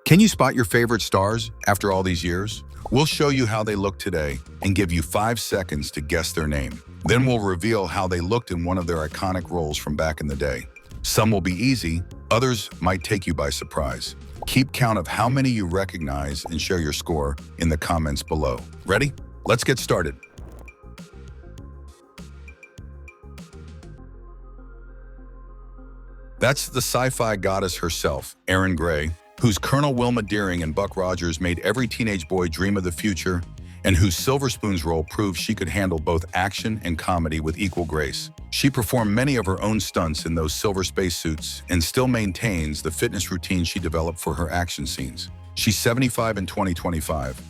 Can you spot your favorite stars after all these years? We'll show you how they look today and give you 5 seconds to guess their name. Then we'll reveal how they looked in one of their iconic roles from back in the day. Some will be easy, others might take you by surprise. Keep count of how many you recognize and share your score in the comments below. Ready? Let's get started. That's the sci-fi goddess herself, Erin Gray, whose Colonel Wilma Deering and Buck Rogers made every teenage boy dream of the future, and whose Silver Spoon's role proved she could handle both action and comedy with equal grace. She performed many of her own stunts in those silver spacesuits and still maintains the fitness routine she developed for her action scenes. She's 75 in 2025.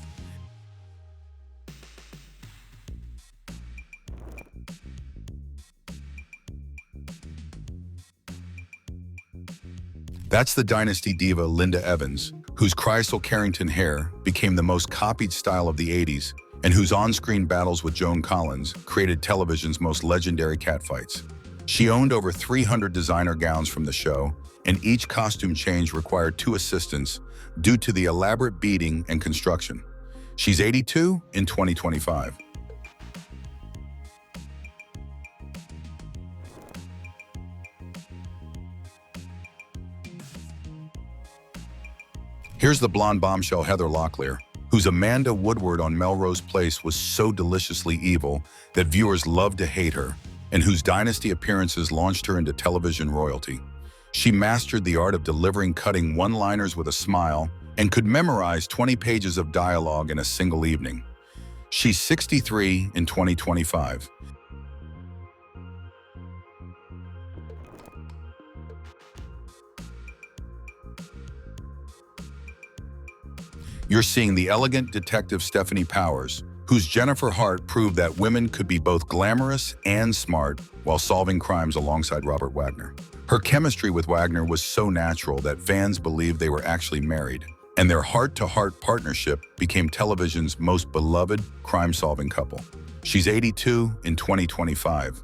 That's the Dynasty diva Linda Evans, whose Chrysler Carrington hair became the most copied style of the 80s, and whose on-screen battles with Joan Collins created television's most legendary catfights. She owned over 300 designer gowns from the show, and each costume change required 2 assistants due to the elaborate beading and construction. She's 82 in 2025. Here's the blonde bombshell Heather Locklear, whose Amanda Woodward on Melrose Place was so deliciously evil that viewers loved to hate her, and whose Dynasty appearances launched her into television royalty. She mastered the art of delivering cutting one-liners with a smile and could memorize 20 pages of dialogue in a single evening. She's 63 in 2025. You're seeing the elegant detective Stephanie Powers, whose Jennifer Hart proved that women could be both glamorous and smart while solving crimes alongside Robert Wagner. Her chemistry with Wagner was so natural that fans believed they were actually married, and their heart-to-heart partnership became television's most beloved crime-solving couple. She's 82 in 2025.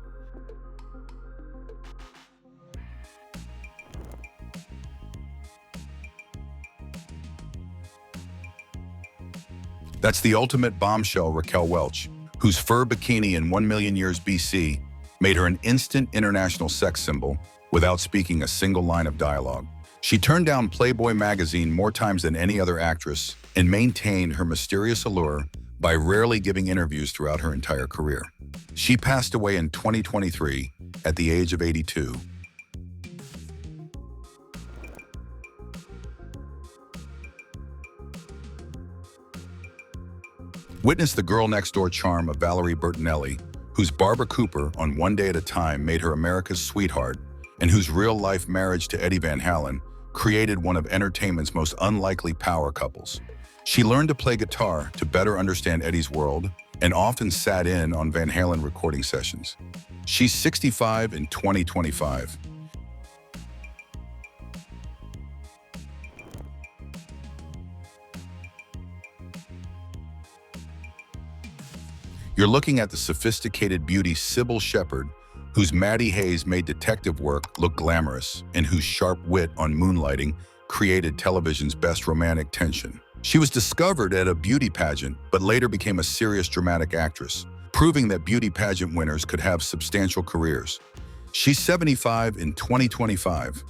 That's the ultimate bombshell Raquel Welch, whose fur bikini in 1 million years BC made her an instant international sex symbol without speaking a single line of dialogue. She turned down Playboy magazine more times than any other actress and maintained her mysterious allure by rarely giving interviews throughout her entire career. She passed away in 2023 at the age of 82. Witness the girl-next-door charm of Valerie Bertinelli, whose Barbara Cooper on One Day at a Time made her America's sweetheart, and whose real-life marriage to Eddie Van Halen created one of entertainment's most unlikely power couples. She learned to play guitar to better understand Eddie's world and often sat in on Van Halen recording sessions. She's 65 in 2025. You're looking at the sophisticated beauty Sybil Shepherd, whose Maddie Hayes made detective work look glamorous and whose sharp wit on Moonlighting created television's best romantic tension. She was discovered at a beauty pageant, but later became a serious dramatic actress, proving that beauty pageant winners could have substantial careers. She's 75 in 2025.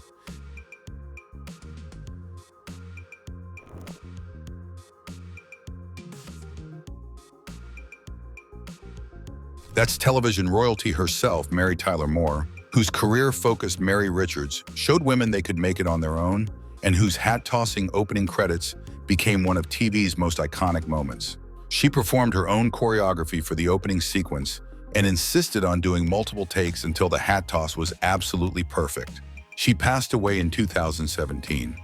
That's television royalty herself, Mary Tyler Moore, whose career-focused Mary Richards showed women they could make it on their own, and whose hat-tossing opening credits became one of TV's most iconic moments. She performed her own choreography for the opening sequence and insisted on doing multiple takes until the hat toss was absolutely perfect. She passed away in 2017.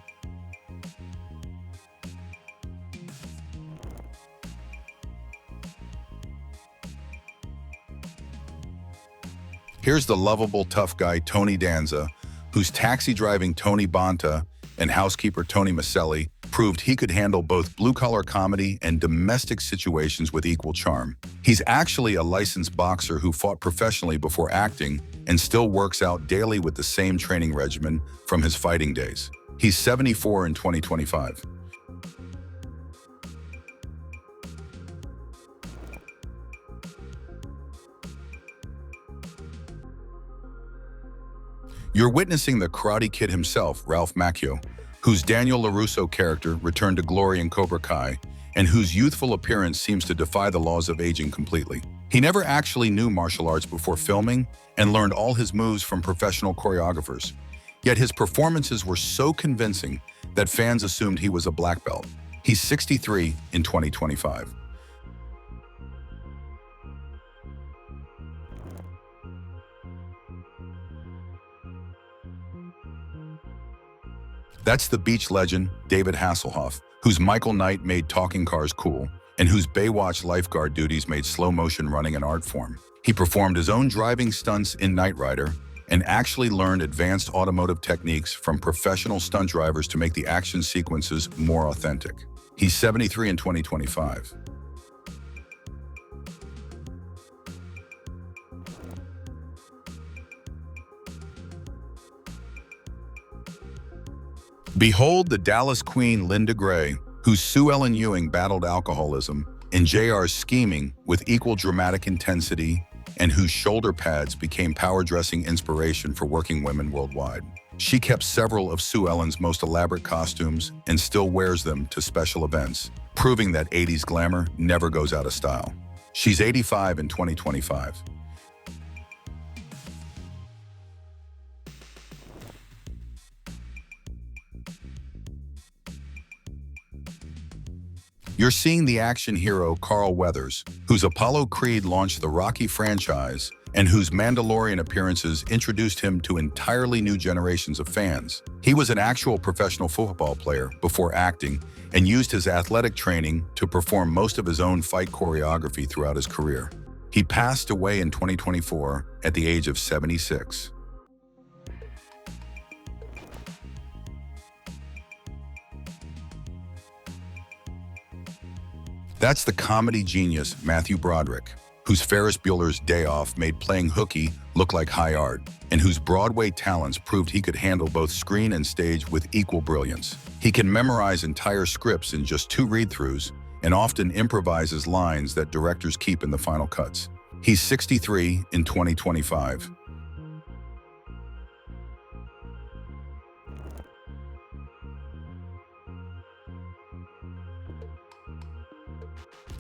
Here's the lovable tough guy Tony Danza, whose taxi-driving Tony Bonta and housekeeper Tony Maselli proved he could handle both blue-collar comedy and domestic situations with equal charm. He's actually a licensed boxer who fought professionally before acting and still works out daily with the same training regimen from his fighting days. He's 74 in 2025. You're witnessing the Karate Kid himself, Ralph Macchio, whose Daniel LaRusso character returned to glory in Cobra Kai, and whose youthful appearance seems to defy the laws of aging completely. He never actually knew martial arts before filming and learned all his moves from professional choreographers. Yet his performances were so convincing that fans assumed he was a black belt. He's 63 in 2025. That's the beach legend, David Hasselhoff, whose Michael Knight made talking cars cool, and whose Baywatch lifeguard duties made slow-motion running an art form. He performed his own driving stunts in Knight Rider and actually learned advanced automotive techniques from professional stunt drivers to make the action sequences more authentic. He's 73 in 2025. Behold the Dallas queen Linda Gray, whose Sue Ellen Ewing battled alcoholism, and JR's scheming with equal dramatic intensity, and whose shoulder pads became power dressing inspiration for working women worldwide. She kept several of Sue Ellen's most elaborate costumes and still wears them to special events, proving that 80s glamour never goes out of style. She's 85 in 2025. You're seeing the action hero Carl Weathers, whose Apollo Creed launched the Rocky franchise and whose Mandalorian appearances introduced him to entirely new generations of fans. He was an actual professional football player before acting and used his athletic training to perform most of his own fight choreography throughout his career. He passed away in 2024 at the age of 76. That's the comedy genius Matthew Broderick, whose Ferris Bueller's Day Off made playing hooky look like high art, and whose Broadway talents proved he could handle both screen and stage with equal brilliance. He can memorize entire scripts in just 2 read-throughs and often improvises lines that directors keep in the final cuts. He's 63 in 2025.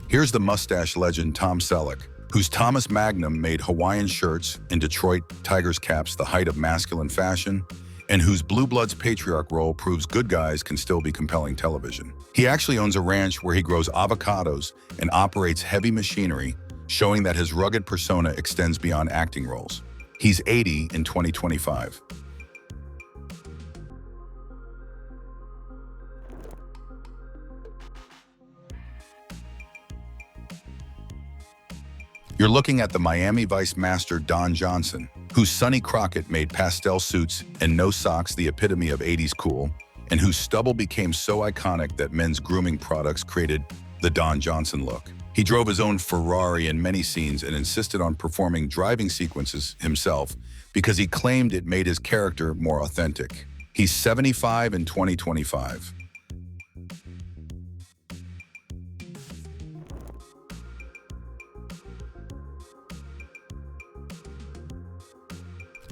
Here's the mustache legend Tom Selleck, whose Thomas Magnum made Hawaiian shirts and Detroit Tigers caps the height of masculine fashion, and whose Blue Bloods patriarch role proves good guys can still be compelling television. He actually owns a ranch where he grows avocados and operates heavy machinery, showing that his rugged persona extends beyond acting roles. He's 80 in 2025. You're looking at the Miami Vice master Don Johnson, whose Sonny Crockett made pastel suits and no socks the epitome of 80s cool, and whose stubble became so iconic that men's grooming products created the Don Johnson look. He drove his own Ferrari in many scenes and insisted on performing driving sequences himself because he claimed it made his character more authentic. He's 75 in 2025.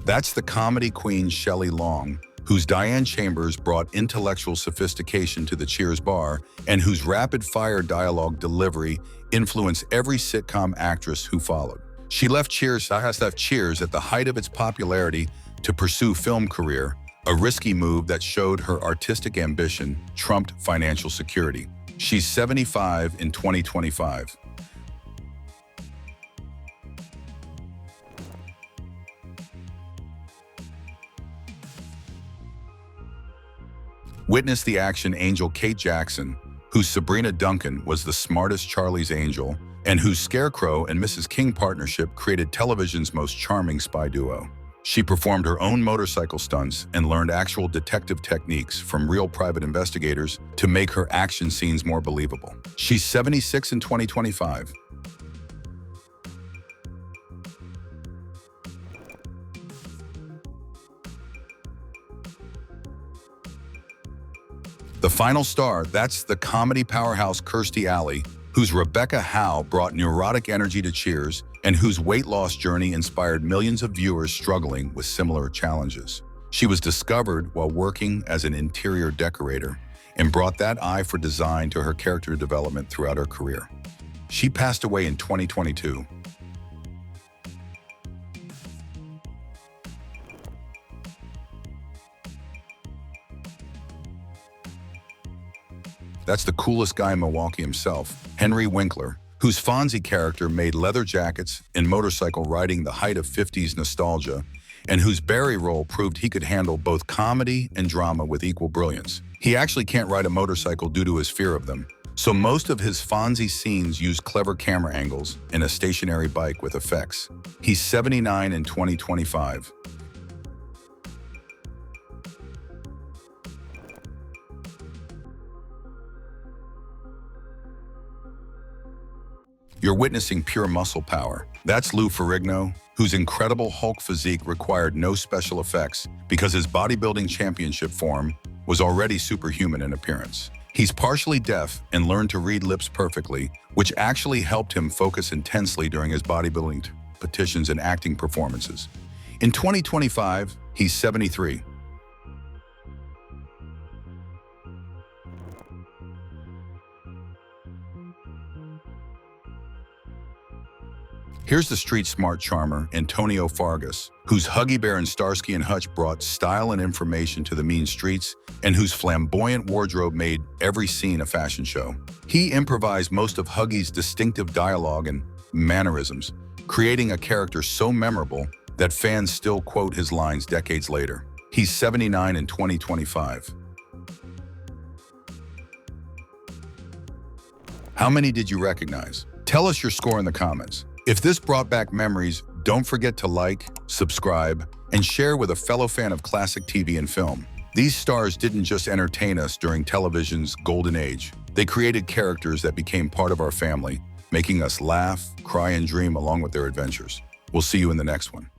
That's the comedy queen Shelley Long, whose Diane Chambers brought intellectual sophistication to the Cheers bar and whose rapid-fire dialogue delivery influenced every sitcom actress who followed. She left Cheers at the height of its popularity to pursue film career, a risky move that showed her artistic ambition trumped financial security. She's 75 in 2025. Witness the action angel Kate Jackson, whose Sabrina Duncan was the smartest Charlie's Angel, and whose Scarecrow and Mrs. King partnership created television's most charming spy duo. She performed her own motorcycle stunts and learned actual detective techniques from real private investigators to make her action scenes more believable. She's 76 in 2025. The final star, that's the comedy powerhouse Kirstie Alley, whose Rebecca Howe brought neurotic energy to Cheers and whose weight loss journey inspired millions of viewers struggling with similar challenges. She was discovered while working as an interior decorator and brought that eye for design to her character development throughout her career. She passed away in 2022. That's the coolest guy in Milwaukee himself, Henry Winkler, whose Fonzie character made leather jackets and motorcycle riding the height of 50s nostalgia, and whose Barry role proved he could handle both comedy and drama with equal brilliance. He actually can't ride a motorcycle due to his fear of them, so most of his Fonzie scenes use clever camera angles and a stationary bike with effects. He's 79 in 2025. You're witnessing pure muscle power. That's Lou Ferrigno, whose incredible Hulk physique required no special effects because his bodybuilding championship form was already superhuman in appearance. He's partially deaf and learned to read lips perfectly, which actually helped him focus intensely during his bodybuilding competitions and acting performances. In 2025, he's 73. Here's the street-smart charmer, Antonio Fargas, whose Huggy Bear and Starsky and Hutch brought style and information to the mean streets, and whose flamboyant wardrobe made every scene a fashion show. He improvised most of Huggy's distinctive dialogue and mannerisms, creating a character so memorable that fans still quote his lines decades later. He's 79 in 2025. How many did you recognize? Tell us your score in the comments. If this brought back memories, don't forget to like, subscribe, and share with a fellow fan of classic TV and film. These stars didn't just entertain us during television's golden age. They created characters that became part of our family, making us laugh, cry, and dream along with their adventures. We'll see you in the next one.